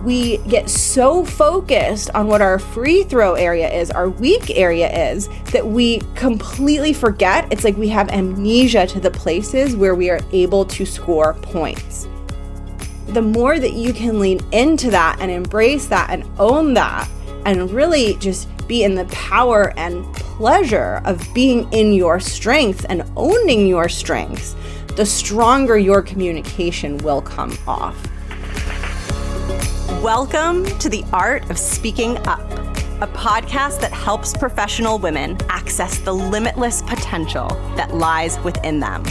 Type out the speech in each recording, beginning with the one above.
we get so focused on what our free throw area is, our weak area is, that we completely forget. It's like we have amnesia to the places where we are able to score points. The more that you can lean into that and embrace that and own that and really just be in the power and pleasure of being in your strengths and owning your strengths, the stronger your communication will come off. Welcome to The Art of Speaking Up, a podcast that helps professional women access the limitless potential that lies within them.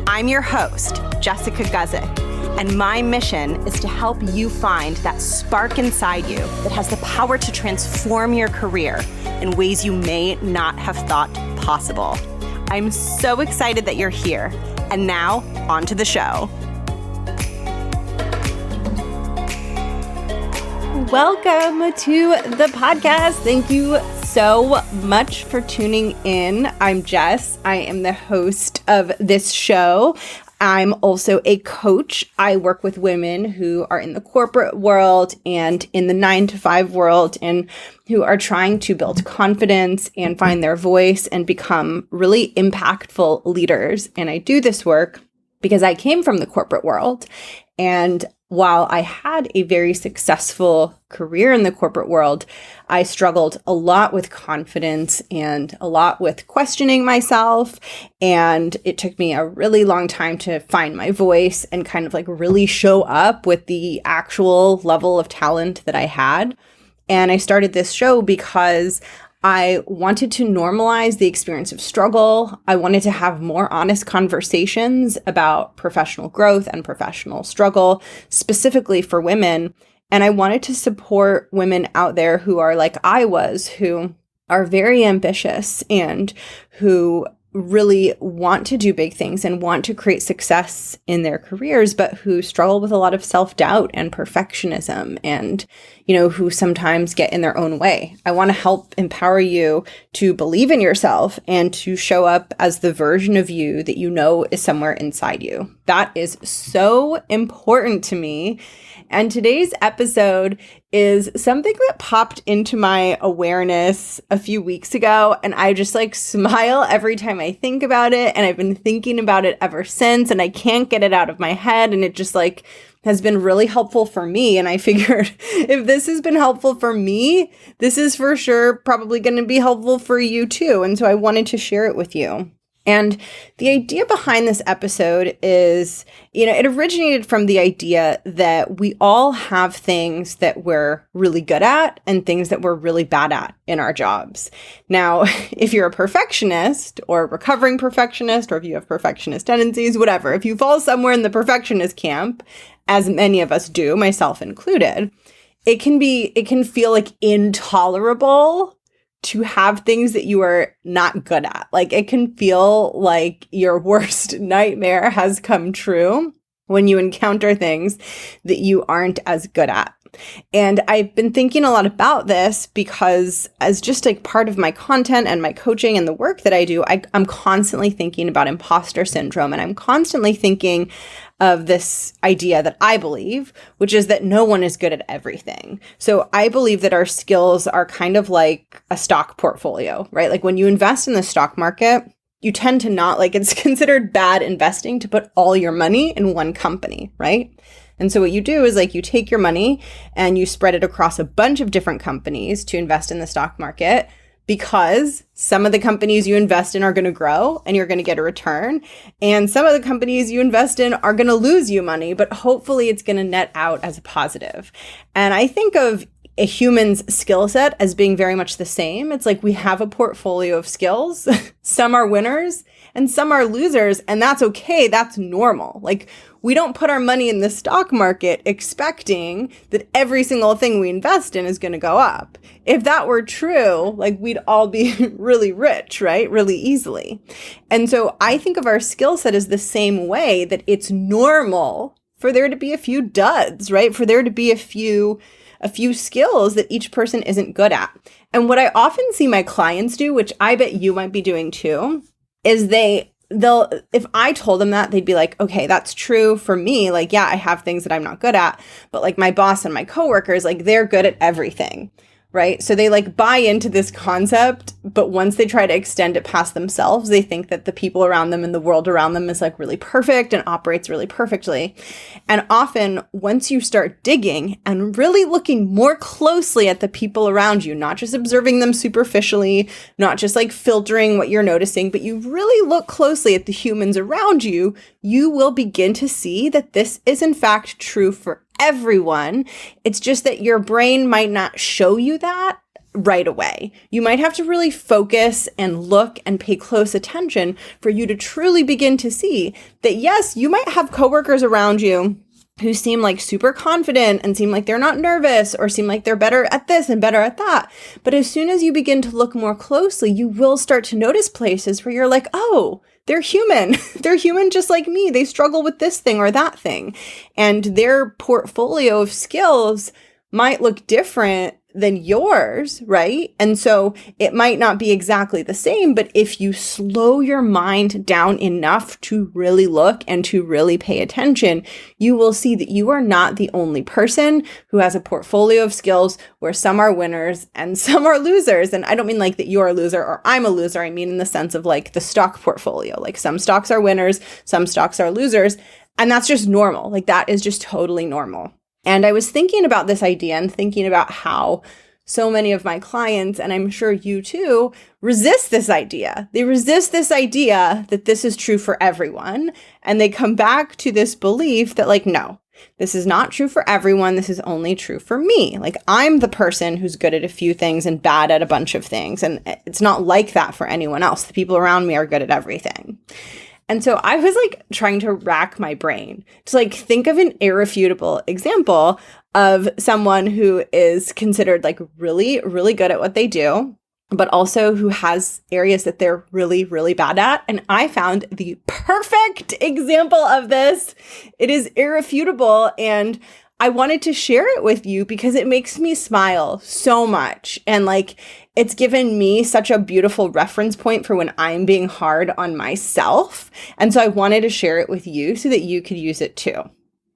I'm your host, Jessica Guzik, and my mission is to help you find that spark inside you that has the power to transform your career in ways you may not have thought possible. I'm so excited that you're here. And now, on to the show. Welcome to the podcast. Thank you so much for tuning in. I'm Jess. I am the host of this show. I'm also a coach. I work with women who are in the corporate world and in the 9-to-5 world and who are trying to build confidence and find their voice and become really impactful leaders. And I do this work because I came from the corporate world. And while I had a very successful career in the corporate world, I struggled a lot with confidence and a lot with questioning myself. And it took me a really long time to find my voice and kind of like really show up with the actual level of talent that I had. And I started this show because I wanted to normalize the experience of struggle. I wanted to have more honest conversations about professional growth and professional struggle, specifically for women. And I wanted to support women out there who are like I was, who are very ambitious and who really want to do big things and want to create success in their careers, but who struggle with a lot of self-doubt and perfectionism and, who sometimes get in their own way. I want to help empower you to believe in yourself and to show up as the version of you that you know is somewhere inside you. That is so important to me. And today's episode is something that popped into my awareness a few weeks ago. And I just smile every time I think about it. And I've been thinking about it ever since. And I can't get it out of my head. And it just has been really helpful for me. And I figured if this has been helpful for me, this is for sure probably going to be helpful for you too. And so I wanted to share it with you. And the idea behind this episode is, it originated from the idea that we all have things that we're really good at and things that we're really bad at in our jobs. Now, if you're a perfectionist or a recovering perfectionist, or if you have perfectionist tendencies, whatever, if you fall somewhere in the perfectionist camp, as many of us do, myself included, it can feel intolerable to have things that you are not good at. It can feel like your worst nightmare has come true when you encounter things that you aren't as good at. And I've been thinking a lot about this because as just part of my content and my coaching and the work that I do, I'm constantly thinking about imposter syndrome. And I'm constantly thinking of this idea that I believe, which is that no one is good at everything. So I believe that our skills are kind of like a stock portfolio, right? When you invest in the stock market, you tend to not it's considered bad investing to put all your money in one company, right? And so what you do is you take your money and you spread it across a bunch of different companies to invest in the stock market, because some of the companies you invest in are going to grow and you're going to get a return. And some of the companies you invest in are going to lose you money, but hopefully it's going to net out as a positive. And I think of a human's skill set as being very much the same. It's we have a portfolio of skills. Some are winners and some are losers, and that's okay. That's normal. We don't put our money in the stock market expecting that every single thing we invest in is going to go up. If that were true, we'd all be really rich, right? Really easily. And so I think of our skill set as the same way, that it's normal for there to be a few duds, right? For there to be a few skills that each person isn't good at. And what I often see my clients do, which I bet you might be doing too, is they if I told them that, they'd be like, okay, that's true for me. Like, yeah, I have things that I'm not good at, but like my boss and my coworkers, like they're good at everything. Right? So they like buy into this concept, but once they try to extend it past themselves, they think that the people around them and the world around them is like really perfect and operates really perfectly. And often once you start digging and really looking more closely at the people around you, not just observing them superficially, not just like filtering what you're noticing, but you really look closely at the humans around you, you will begin to see that this is in fact true for everyone. It's just that your brain might not show you that right away. You might have to really focus and look and pay close attention for you to truly begin to see that, yes, you might have coworkers around you who seem like super confident and seem like they're not nervous or seem like they're better at this and better at that. But as soon as you begin to look more closely, you will start to notice places where you're like, oh, they're human. They're human just like me. They struggle with this thing or that thing. And their portfolio of skills might look different than yours, right? And so it might not be exactly the same, but if you slow your mind down enough to really look and to really pay attention, you will see that you are not the only person who has a portfolio of skills where some are winners and some are losers. And I don't mean like that you're a loser or I'm a loser. I mean in the sense of like the stock portfolio, like some stocks are winners, some stocks are losers. And that's just normal. Like that is just totally normal. And I was thinking about this idea and thinking about how so many of my clients, and I'm sure you too, resist this idea. They resist this idea that this is true for everyone. And they come back to this belief that like, no, this is not true for everyone. This is only true for me. Like I'm the person who's good at a few things and bad at a bunch of things. And it's not like that for anyone else. The people around me are good at everything. And so I was like trying to rack my brain to like think of an irrefutable example of someone who is considered like really, really good at what they do, but also who has areas that they're really, really bad at. And I found the perfect example of this. It is irrefutable. And I wanted to share it with you because it makes me smile so much. And like, it's given me such a beautiful reference point for when I'm being hard on myself. And so I wanted to share it with you so that you could use it too.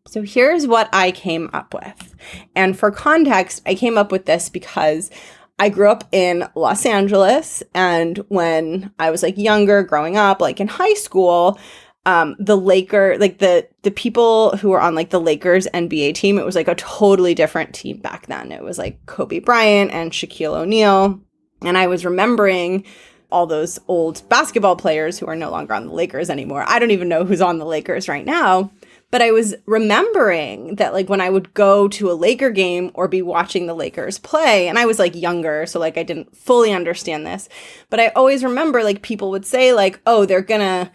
So here's what I came up with. And for context, I came up with this because I grew up in Los Angeles. And when I was like younger, growing up, like in high school, the people who were on like the Lakers NBA team, it was like a totally different team back then. It was like Kobe Bryant and Shaquille O'Neal. And I was remembering all those old basketball players who are no longer on the Lakers anymore. I don't even know who's on the Lakers right now. But I was remembering that like when I would go to a Laker game or be watching the Lakers play, and I was like younger, so like I didn't fully understand this. But I always remember like people would say like, oh, they're gonna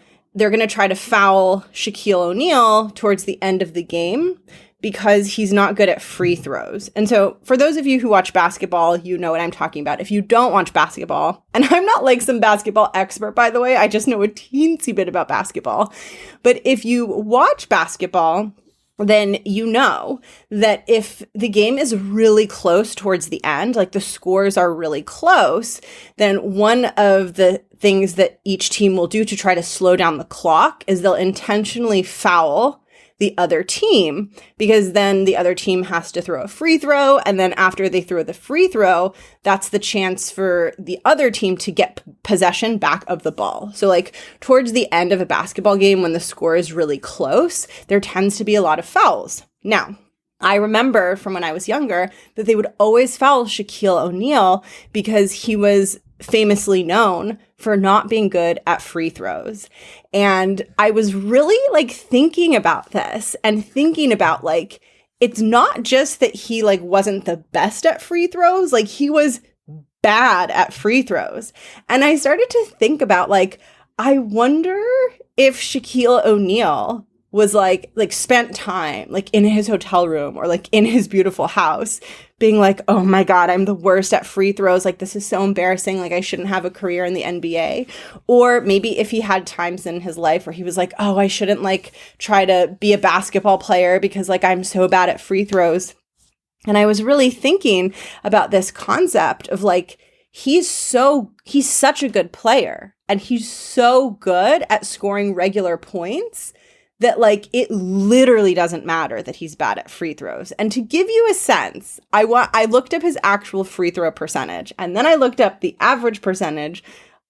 try to foul Shaquille O'Neal towards the end of the game because he's not good at free throws. And so for those of you who watch basketball, you know what I'm talking about. If you don't watch basketball, and I'm not like some basketball expert, by the way, I just know a teensy bit about basketball. But if you watch basketball, then you know that if the game is really close towards the end, like the scores are really close, then one of the things that each team will do to try to slow down the clock is they'll intentionally foul the other team, because then the other team has to throw a free throw. And then after they throw the free throw, that's the chance for the other team to get possession back of the ball. So like towards the end of a basketball game, when the score is really close, there tends to be a lot of fouls. Now, I remember from when I was younger that they would always foul Shaquille O'Neal because he was famously known for not being good at free throws. And I was really like thinking about this and thinking about like, it's not just that he like wasn't the best at free throws, like he was bad at free throws. And I started to think about like, I wonder if Shaquille O'Neal was like spent time like in his hotel room or like in his beautiful house being like, oh my God, I'm the worst at free throws. Like, this is so embarrassing. Like, I shouldn't have a career in the NBA. Or maybe if he had times in his life where he was like, oh, I shouldn't like try to be a basketball player because like I'm so bad at free throws. And I was really thinking about this concept of like, he's such a good player, and he's so good at scoring regular points that like it literally doesn't matter that he's bad at free throws. And to give you a sense, I looked up his actual free throw percentage, and then I looked up the average percentage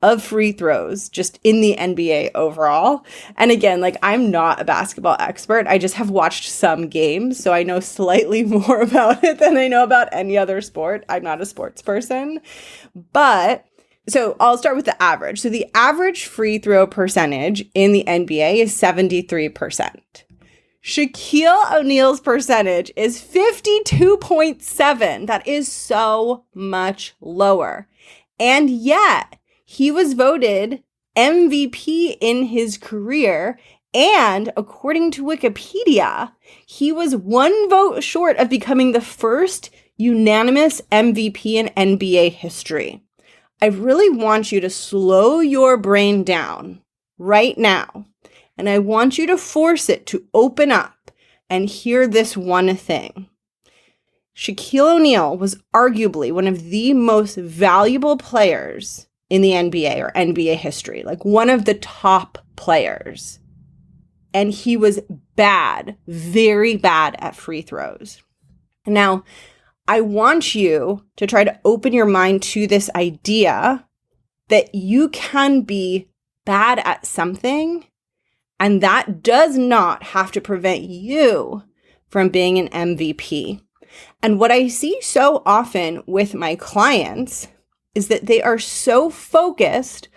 of free throws just in the NBA overall. And again, like, I'm not a basketball expert. I just have watched some games, so I know slightly more about it than I know about any other sport. I'm not a sports person. But so I'll start with the average. So the average free throw percentage in the NBA is 73%. Shaquille O'Neal's percentage is 52.7. That is so much lower. And yet, he was voted MVP in his career, and according to Wikipedia, he was one vote short of becoming the first unanimous MVP in NBA history. I really want you to slow your brain down right now, and I want you to force it to open up and hear this one thing. Shaquille O'Neal was arguably one of the most valuable players in the NBA or NBA history, like one of the top players. And he was bad, very bad at free throws. Now, I want you to try to open your mind to this idea that you can be bad at something, and that does not have to prevent you from being an MVP. And what I see so often with my clients is that they are so focused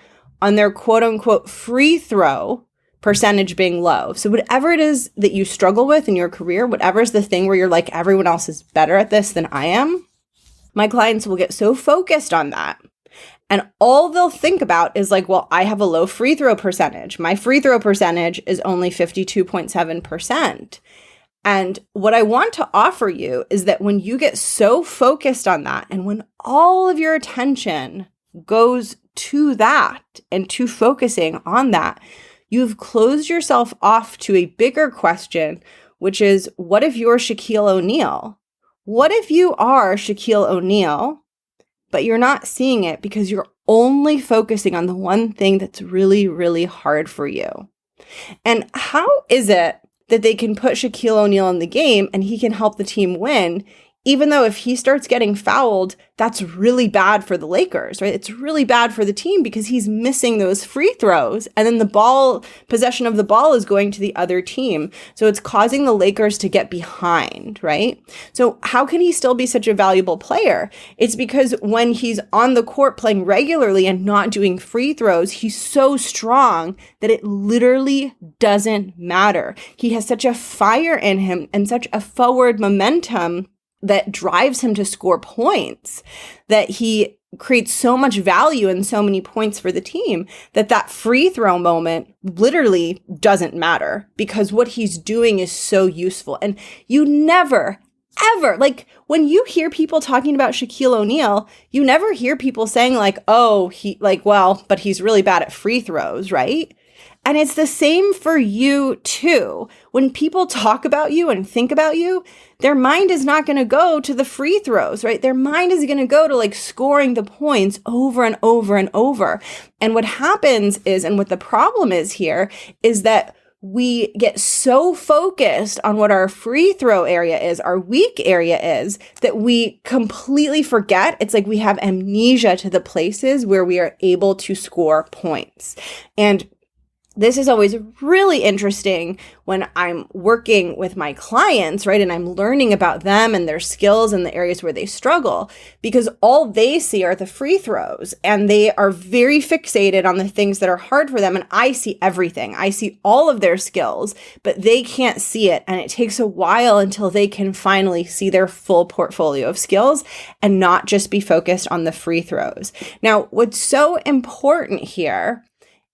on their quote unquote free throw percentage being low. So whatever it is that you struggle with in your career, whatever is the thing where you're like, everyone else is better at this than I am, my clients will get so focused on that. And all they'll think about is like, well, I have a low free throw percentage. My free throw percentage is only 52.7%. And what I want to offer you is that when you get so focused on that, and when all of your attention goes to that and to focusing on that, you've closed yourself off to a bigger question, which is, what if you're Shaquille O'Neal? What if you are Shaquille O'Neal, but you're not seeing it because you're only focusing on the one thing that's really, really hard for you? And how is it that they can put Shaquille O'Neal in the game and he can help the team win, even though if he starts getting fouled, that's really bad for the Lakers, right? It's really bad for the team because he's missing those free throws, and then possession of the ball is going to the other team. So it's causing the Lakers to get behind, right? So how can he still be such a valuable player? It's because when he's on the court playing regularly and not doing free throws, he's so strong that it literally doesn't matter. He has such a fire in him and such a forward momentum that drives him to score points, that he creates so much value and so many points for the team, that free throw moment literally doesn't matter because what he's doing is so useful. And you never, ever, like when you hear people talking about Shaquille O'Neal, you never hear people saying like, oh, but he's really bad at free throws, right? And it's the same for you too. When people talk about you and think about you, their mind is not going to go to the free throws, right? Their mind is going to go to like scoring the points over and over and over. And what happens is, and what the problem is here, is that we get so focused on what our free throw area is, our weak area is, that we completely forget. It's like we have amnesia to the places where we are able to score points. And this is always really interesting when I'm working with my clients, right? And I'm learning about them and their skills and the areas where they struggle, because all they see are the free throws and they are very fixated on the things that are hard for them. And I see everything. I see all of their skills, but they can't see it. And it takes a while until they can finally see their full portfolio of skills and not just be focused on the free throws. Now, what's so important here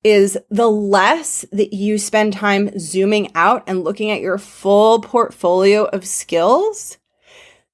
is the less that you spend time zooming out and looking at your full portfolio of skills,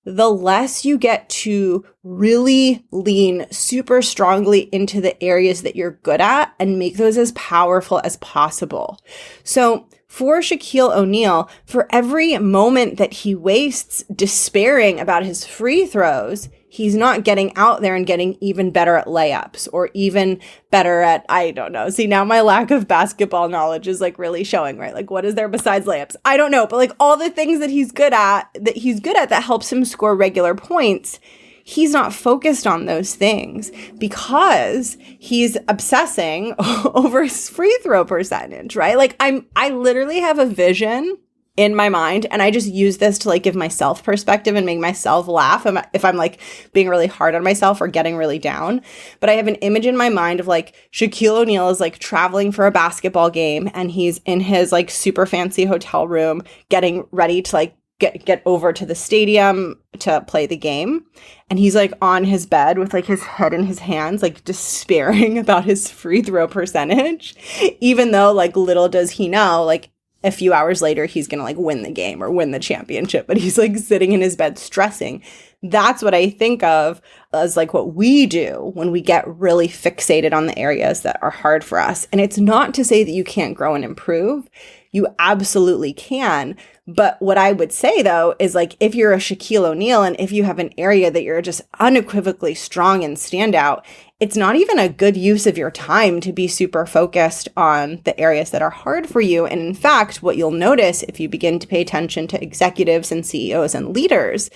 the less you get to really lean super strongly into the areas that you're good at and make those as powerful as possible. So for Shaquille O'Neal, for every moment that he wastes despairing about his free throws, he's not getting out there and getting even better at layups or even better at, I don't know. See, now my lack of basketball knowledge is like really showing, right? Like, what is there besides layups? I don't know. But like all the things that he's good at that helps him score regular points, he's not focused on those things because he's obsessing over his free throw percentage, right? Like I literally have a vision in my mind, and I just use this to like give myself perspective and make myself laugh if I'm like being really hard on myself or getting really down. But I have an image in my mind of like Shaquille O'Neal is like traveling for a basketball game, and he's in his like super fancy hotel room getting ready to like get over to the stadium to play the game. And he's like on his bed with like his head in his hands, like despairing about his free throw percentage, even though like little does he know, like a few hours later, he's going to like win the game or win the championship, but he's like sitting in his bed stressing. That's what I think of as like what we do when we get really fixated on the areas that are hard for us. And it's not to say that you can't grow and improve. You absolutely can. But what I would say though is like if you're a Shaquille O'Neal and if you have an area that you're just unequivocally strong and stand out, it's not even a good use of your time to be super focused on the areas that are hard for you. And in fact, what you'll notice if you begin to pay attention to executives and CEOs and leaders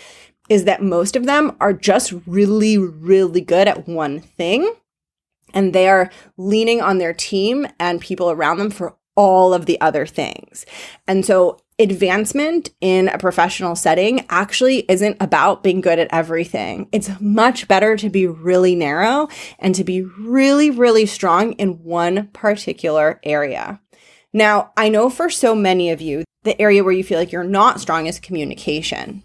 is that most of them are just really, really good at one thing. And they are leaning on their team and people around them for all of the other things. And so advancement in a professional setting actually isn't about being good at everything. It's much better to be really narrow and to be really, really strong in one particular area. Now, I know for so many of you, the area where you feel like you're not strong is communication.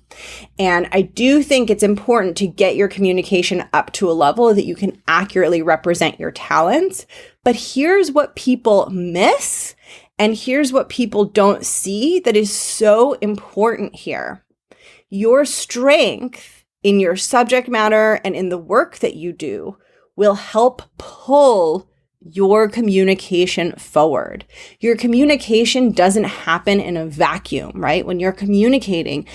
And I do think it's important to get your communication up to a level that you can accurately represent your talents. But here's what people miss, and here's what people don't see that is so important here. Your strength in your subject matter and in the work that you do will help pull your communication forward. Your communication doesn't happen in a vacuum, right? When you're communicating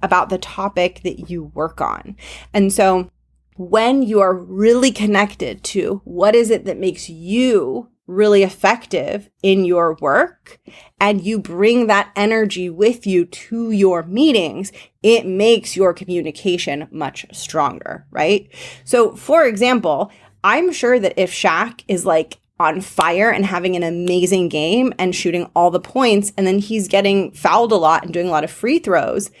about the topic that you work on. And so when you are really connected to what is it that makes you really effective in your work, and you bring that energy with you to your meetings, it makes your communication much stronger, right? So for example, I'm sure that if Shaq is like on fire and having an amazing game and shooting all the points, and then he's getting fouled a lot and doing a lot of free throws,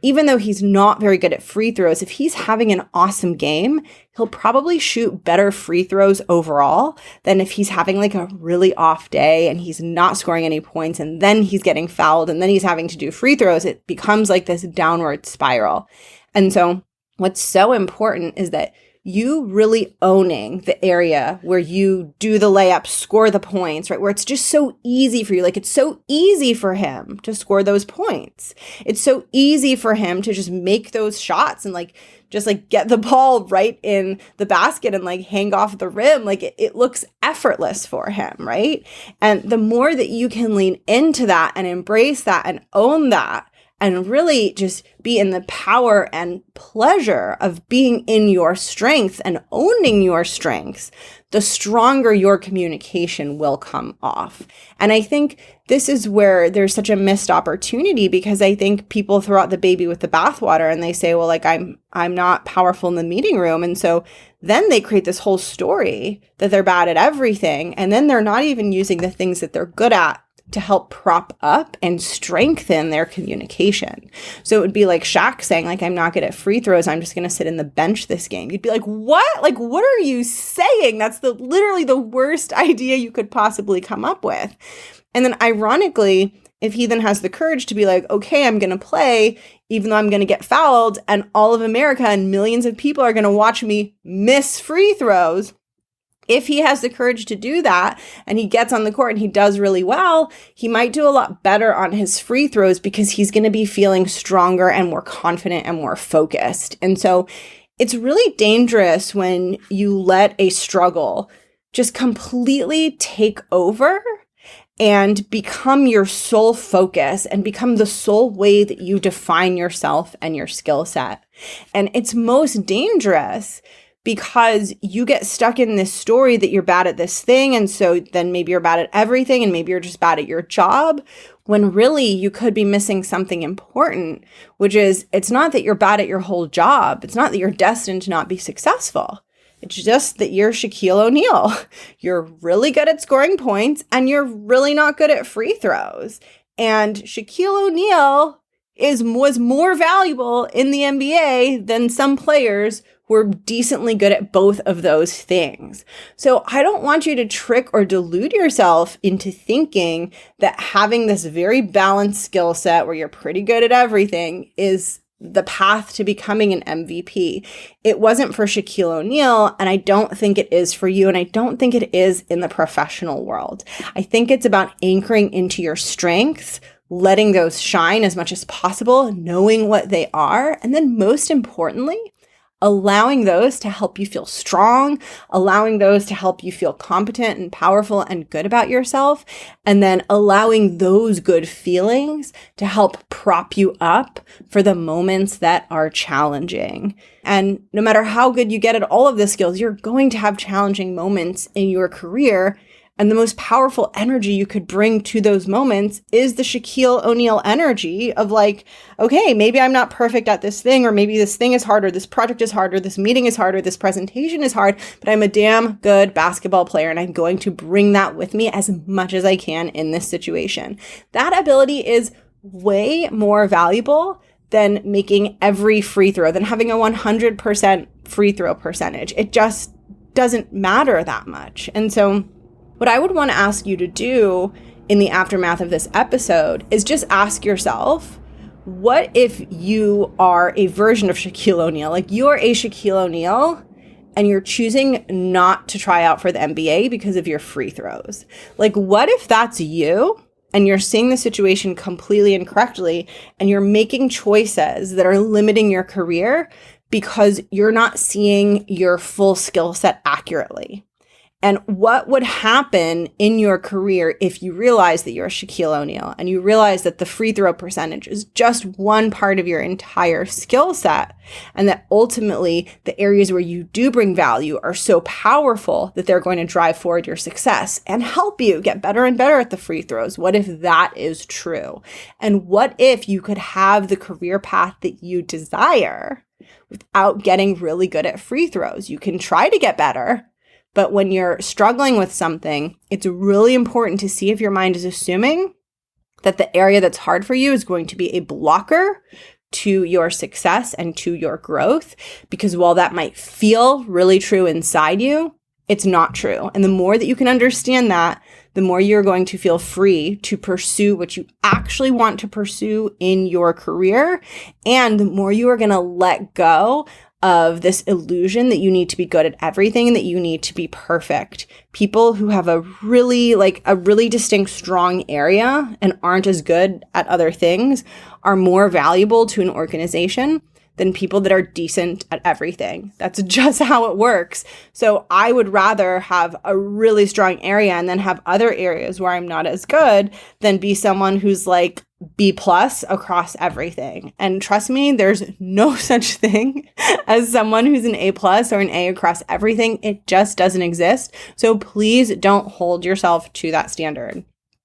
even though he's not very good at free throws, if he's having an awesome game, he'll probably shoot better free throws overall than if he's having like a really off day and he's not scoring any points and then he's getting fouled and then he's having to do free throws. It becomes like this downward spiral. And so what's so important is that you really owning the area where you do the layups, score the points, right? Where it's just so easy for you. Like it's so easy for him to score those points. It's so easy for him to just make those shots and like, just like get the ball right in the basket and like hang off the rim. Like it looks effortless for him, right? And the more that you can lean into that and embrace that and own that, and really just be in the power and pleasure of being in your strength and owning your strengths, the stronger your communication will come off. And I think this is where there's such a missed opportunity, because I think people throw out the baby with the bathwater and they say, well, like I'm not powerful in the meeting room. And so then they create this whole story that they're bad at everything. And then they're not even using the things that they're good at to help prop up and strengthen their communication. So it would be like Shaq saying, like, I'm not good at free throws. I'm just going to sit in the bench this game. You'd be like, what? Like, what are you saying? That's literally the worst idea you could possibly come up with. And then ironically, if he then has the courage to be like, okay, I'm going to play, even though I'm going to get fouled, and all of America and millions of people are going to watch me miss free throws. If he has the courage to do that and he gets on the court and he does really well, he might do a lot better on his free throws because he's going to be feeling stronger and more confident and more focused. And so it's really dangerous when you let a struggle just completely take over and become your sole focus and become the sole way that you define yourself and your skill set. And it's most dangerous because you get stuck in this story that you're bad at this thing, and so then maybe you're bad at everything, and maybe you're just bad at your job, when really you could be missing something important, which is it's not that you're bad at your whole job. It's not that you're destined to not be successful. It's just that you're Shaquille O'Neal. You're really good at scoring points and you're really not good at free throws. And Shaquille O'Neal was more valuable in the NBA than some players who are decently good at both of those things. So I don't want you to trick or delude yourself into thinking that having this very balanced skill set where you're pretty good at everything is the path to becoming an MVP. It wasn't for Shaquille O'Neal, and I don't think it is for you, and I don't think it is in the professional world. I think it's about anchoring into your strengths, letting those shine as much as possible, knowing what they are, and then most importantly, allowing those to help you feel strong, allowing those to help you feel competent and powerful and good about yourself, and then allowing those good feelings to help prop you up for the moments that are challenging. And no matter how good you get at all of the skills, you're going to have challenging moments in your career. And the most powerful energy you could bring to those moments is the Shaquille O'Neal energy of like, okay, maybe I'm not perfect at this thing, or maybe this thing is harder, this project is harder, this meeting is harder, this presentation is hard, but I'm a damn good basketball player and I'm going to bring that with me as much as I can in this situation. That ability is way more valuable than making every free throw, than having a 100% free throw percentage. It just doesn't matter that much. And so what I would want to ask you to do in the aftermath of this episode is just ask yourself, what if you are a version of Shaquille O'Neal? Like you're a Shaquille O'Neal and you're choosing not to try out for the NBA because of your free throws. Like what if that's you and you're seeing the situation completely incorrectly and you're making choices that are limiting your career because you're not seeing your full skill set accurately? And what would happen in your career if you realize that you're a Shaquille O'Neal and you realize that the free throw percentage is just one part of your entire skill set, and that ultimately the areas where you do bring value are so powerful that they're going to drive forward your success and help you get better and better at the free throws? What if that is true? And what if you could have the career path that you desire without getting really good at free throws? You can try to get better. But when you're struggling with something, it's really important to see if your mind is assuming that the area that's hard for you is going to be a blocker to your success and to your growth. Because while that might feel really true inside you, it's not true. And the more that you can understand that, the more you're going to feel free to pursue what you actually want to pursue in your career. And the more you are going to let go of this illusion that you need to be good at everything and that you need to be perfect. People who have a really distinct strong area and aren't as good at other things are more valuable to an organization than people that are decent at everything. That's just how it works. So I would rather have a really strong area and then have other areas where I'm not as good than be someone who's like B+ across everything. And trust me, there's no such thing as someone who's an A+ or an A across everything. It just doesn't exist. So please don't hold yourself to that standard.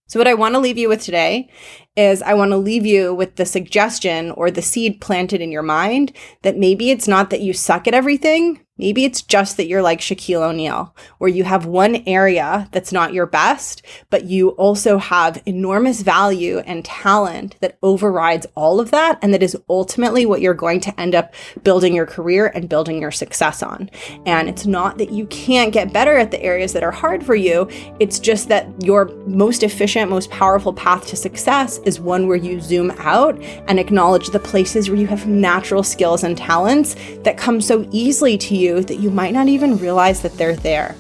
So what I want to leave you with today is I want to leave you with the suggestion or the seed planted in your mind that maybe it's not that you suck at everything. Maybe it's just that you're like Shaquille O'Neal, where you have one area that's not your best, but you also have enormous value and talent that overrides all of that. And that is ultimately what you're going to end up building your career and building your success on. And it's not that you can't get better at the areas that are hard for you. It's just that your most efficient, most powerful path to success is one where you zoom out and acknowledge the places where you have natural skills and talents that come so easily to you that you might not even realize that they're there.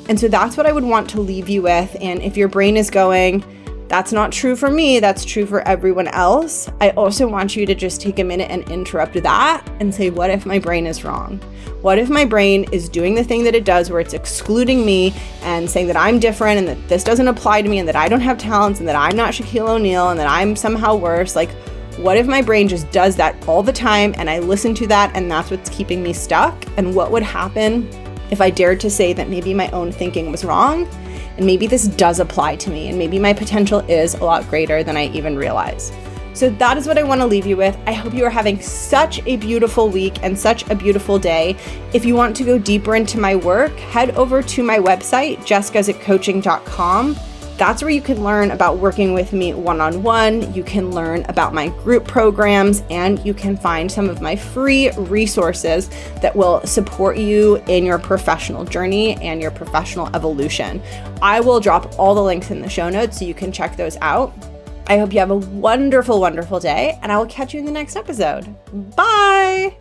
And so that's what I would want to leave you with. And if your brain is going, That's not true for me. That's true for everyone else. I also want you to just take a minute and interrupt that and say, what if my brain is wrong? What if my brain is doing the thing that it does where it's excluding me and saying that I'm different and that this doesn't apply to me and that I don't have talents and that I'm not Shaquille O'Neal and that I'm somehow worse? Like, what if my brain just does that all the time and I listen to that and that's what's keeping me stuck? And what would happen if I dared to say that maybe my own thinking was wrong and maybe this does apply to me and maybe my potential is a lot greater than I even realize? So that is what I want to leave you with. I hope you are having such a beautiful week and such a beautiful day. If you want to go deeper into my work, head over to my website, jessguzikcoaching.com. That's where you can learn about working with me one-on-one. You can learn about my group programs, and you can find some of my free resources that will support you in your professional journey and your professional evolution. I will drop all the links in the show notes so you can check those out. I hope you have a wonderful, wonderful day, and I will catch you in the next episode. Bye!